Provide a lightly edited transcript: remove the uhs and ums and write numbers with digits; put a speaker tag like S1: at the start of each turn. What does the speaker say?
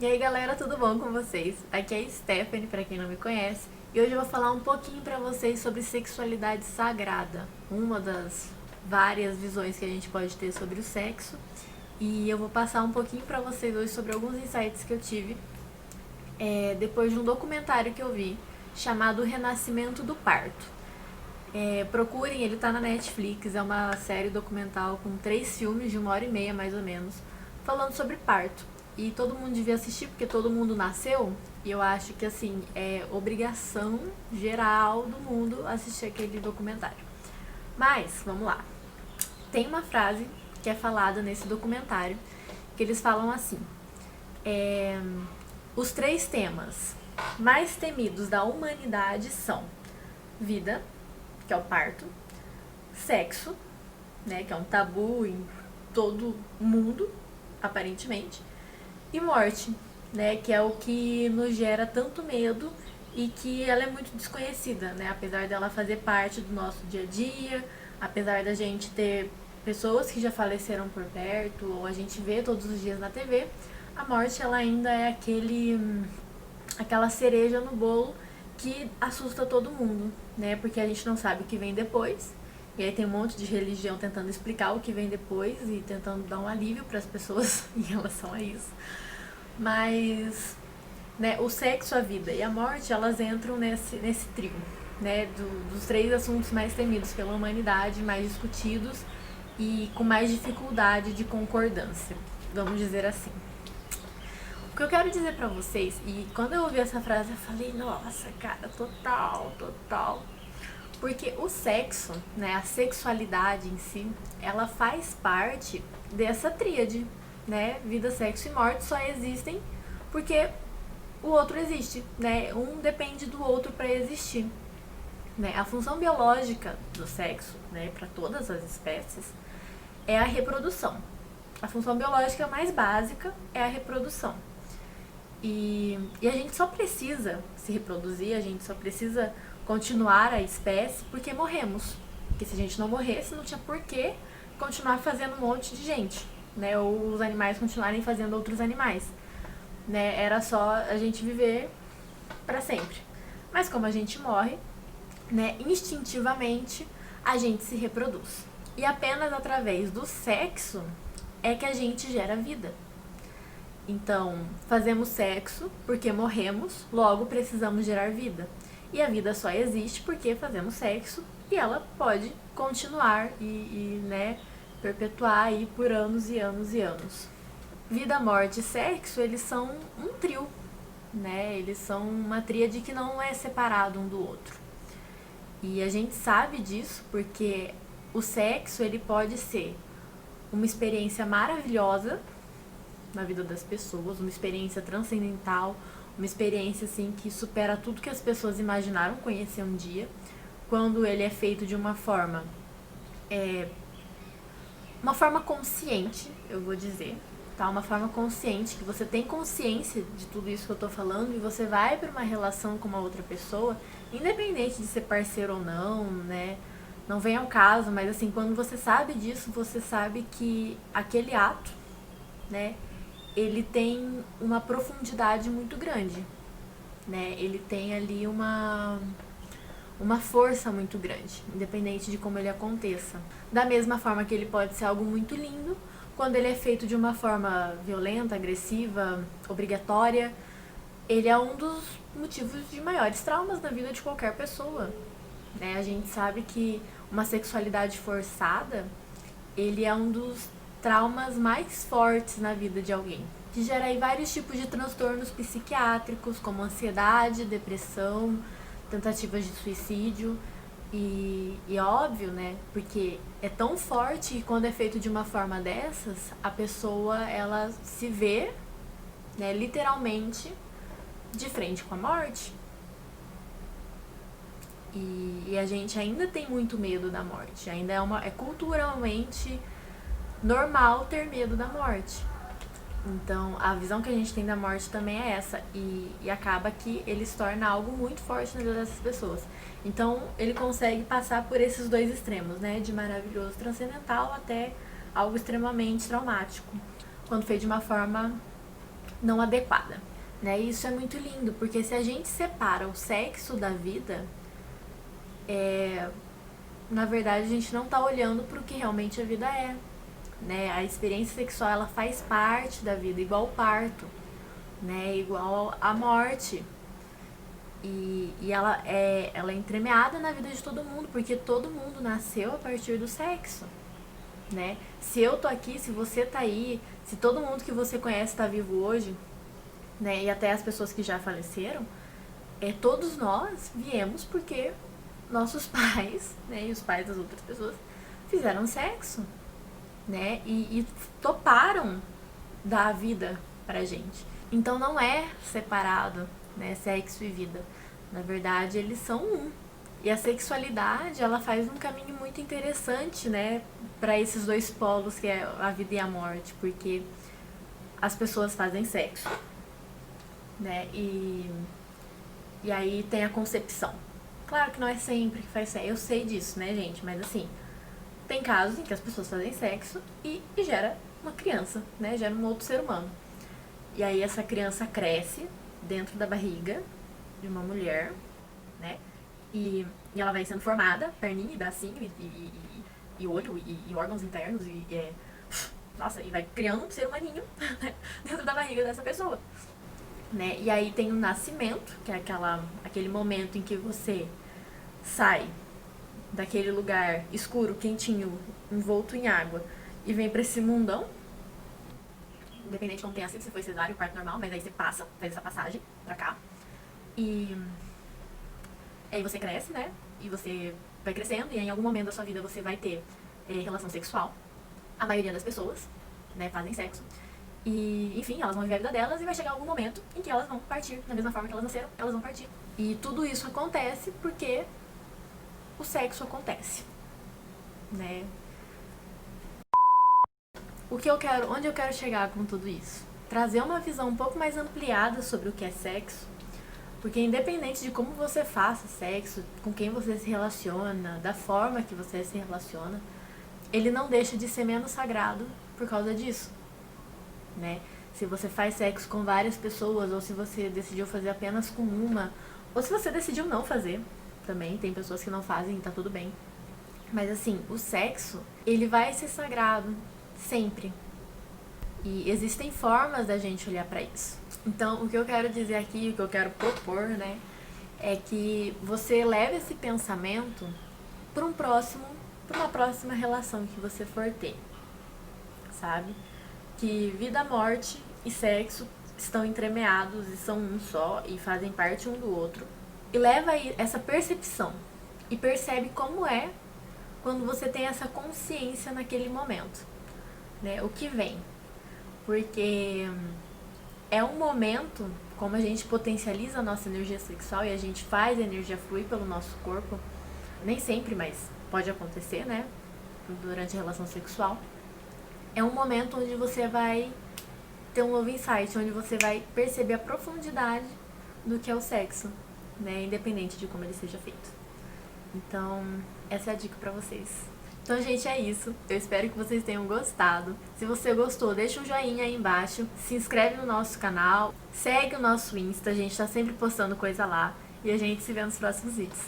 S1: E aí galera, tudo bom com vocês? Aqui é a Stephanie, pra quem não me conhece, e hoje eu vou falar um pouquinho pra vocês sobre sexualidade sagrada, uma das várias visões que a gente pode ter sobre o sexo, e eu vou passar um pouquinho pra vocês hoje sobre alguns insights que eu tive depois de um documentário que eu vi chamado Renascimento do Parto. Procurem, ele tá na Netflix, é uma série documental com 3 filmes de 1h30 mais ou menos, falando sobre parto. E todo mundo devia assistir porque todo mundo nasceu, e eu acho que assim, é obrigação geral do mundo assistir aquele documentário. Mas, vamos lá. Tem uma frase que é falada nesse documentário, que eles falam assim: os 3 temas mais temidos da humanidade são vida, que é o parto, sexo, né, que é um tabu em todo o mundo, aparentemente, e morte, né, que é o que nos gera tanto medo e que ela é muito desconhecida, né, apesar dela fazer parte do nosso dia a dia, apesar da gente ter pessoas que já faleceram por perto, ou a gente vê todos os dias na TV, a morte ela ainda é aquela cereja no bolo que assusta todo mundo, né? Porque a gente não sabe o que vem depois. E aí tem um monte de religião tentando explicar o que vem depois e tentando dar um alívio para as pessoas em relação a isso. Mas, né, o sexo, a vida e a morte, elas entram nesse trio, né? Dos 3 assuntos mais temidos pela humanidade, mais discutidos e com mais dificuldade de concordância, vamos dizer assim. O que eu quero dizer pra vocês, e quando eu ouvi essa frase eu falei, nossa, cara, total. Porque o sexo, né, a sexualidade em si, ela faz parte dessa tríade, né? Vida, sexo e morte só existem porque o outro existe, né? Um depende do outro para existir, né? A função biológica do sexo, né, para todas as espécies, é a reprodução. A função biológica mais básica é a reprodução. E a gente só precisa se reproduzir, a gente só precisa continuar a espécie porque morremos. Porque se a gente não morresse, não tinha por que continuar fazendo um monte de gente, né? Ou os animais continuarem fazendo outros animais, né? Era só a gente viver para sempre. Mas como a gente morre, né, instintivamente a gente se reproduz. E apenas através do sexo é que a gente gera vida. Então, fazemos sexo porque morremos, logo precisamos gerar vida. E a vida só existe porque fazemos sexo e ela pode continuar né, perpetuar aí por anos e anos e anos. Vida, morte e sexo, eles são um trio, né? Eles são uma tríade que não é separado um do outro. E a gente sabe disso porque o sexo, ele pode ser uma experiência maravilhosa na vida das pessoas, uma experiência transcendental, uma experiência assim que supera tudo que as pessoas imaginaram conhecer um dia, quando ele é feito de uma forma consciente, eu vou dizer, tá? Uma forma consciente, que você tem consciência de tudo isso que eu tô falando e você vai para uma relação com uma outra pessoa, independente de ser parceiro ou não, né? Não vem ao caso, mas assim, quando você sabe disso, você sabe que aquele ato, né, ele tem uma profundidade muito grande, né? Ele tem ali uma força muito grande, independente de como ele aconteça. Da mesma forma que ele pode ser algo muito lindo, quando ele é feito de uma forma violenta, agressiva, obrigatória, ele é um dos motivos de maiores traumas na vida de qualquer pessoa, né? A gente sabe que uma sexualidade forçada, ele é um dos traumas mais fortes na vida de alguém, que gera aí vários tipos de transtornos psiquiátricos, como ansiedade, depressão, tentativas de suicídio. E óbvio, né, porque é tão forte que quando é feito de uma forma dessas, a pessoa, ela se vê, né, literalmente de frente com a morte. E a gente ainda tem muito medo da morte, ainda é culturalmente normal ter medo da morte. Então, a visão que a gente tem da morte também é essa. E acaba que ele se torna algo muito forte na vida dessas pessoas. Então, ele consegue passar por esses 2 extremos, né? De maravilhoso, transcendental, até algo extremamente traumático. Quando feito de uma forma não adequada, né? E isso é muito lindo, porque se a gente separa o sexo da vida, na verdade a gente não tá olhando pro que realmente a vida é, né? A experiência sexual, ela faz parte da vida, igual o parto, né? Igual a morte. E ela é entremeada na vida de todo mundo, porque todo mundo nasceu a partir do sexo, né? Se eu tô aqui, se você tá aí, se todo mundo que você conhece tá vivo hoje, né? E até as pessoas que já faleceram, todos nós viemos porque nossos pais, né? E os pais das outras pessoas fizeram sexo, né? E toparam dar a vida pra gente. Então não é separado, né? Sexo e vida. Na verdade, eles são um. E a sexualidade, ela faz um caminho muito interessante, né? Pra esses dois polos, que é a vida e a morte. Porque as pessoas fazem sexo, né? E aí tem a concepção. Claro que não é sempre que faz sexo, eu sei disso, né, gente? Mas assim, tem casos em que as pessoas fazem sexo e gera uma criança, né? Gera um outro ser humano. E aí essa criança cresce dentro da barriga de uma mulher, né? E ela vai sendo formada, perninha, bracinho e olho e órgãos internos nossa, e vai criando um ser humaninho dentro da barriga dessa pessoa, né? E aí tem o nascimento, que é aquele momento em que você sai daquele lugar escuro, quentinho, envolto em água e vem pra esse mundão. Independente de como tenha sido, se foi cesárea ou parto normal, mas aí você faz essa passagem pra cá. E aí você cresce, né? E você vai crescendo e em algum momento da sua vida você vai ter relação sexual. A maioria das pessoas, né, fazem sexo. E, enfim, elas vão viver a vida delas e vai chegar algum momento em que elas vão partir. Da mesma forma que elas nasceram, elas vão partir. E tudo isso acontece porque o sexo acontece, né? Onde eu quero chegar com tudo isso? Trazer uma visão um pouco mais ampliada sobre o que é sexo, porque independente de como você faça sexo, com quem você se relaciona, da forma que você se relaciona, ele não deixa de ser menos sagrado por causa disso, né? Se você faz sexo com várias pessoas, ou se você decidiu fazer apenas com uma, ou se você decidiu não fazer, também tem pessoas que não fazem e tá tudo bem. Mas assim, o sexo, ele vai ser sagrado, sempre. E existem formas da gente olhar pra isso. Então, o que eu quero dizer aqui, o que eu quero propor, né, é que você leve esse pensamento para uma próxima relação que você for ter, sabe? Que vida, morte e sexo estão entremeados e são um só e fazem parte um do outro. E leva essa percepção e percebe como é quando você tem essa consciência naquele momento, né? O que vem. Porque é um momento, como a gente potencializa a nossa energia sexual e a gente faz a energia fluir pelo nosso corpo, nem sempre, mas pode acontecer, né? Durante a relação sexual. É um momento onde você vai ter um novo insight, onde você vai perceber a profundidade do que é o sexo, né? Independente de como ele seja feito. Então, essa é a dica pra vocês. Então, gente, é isso. Eu espero que vocês tenham gostado. Se você gostou, deixa um joinha aí embaixo. Se inscreve no nosso canal. Segue o nosso Insta. A gente tá sempre postando coisa lá. E a gente se vê nos próximos vídeos.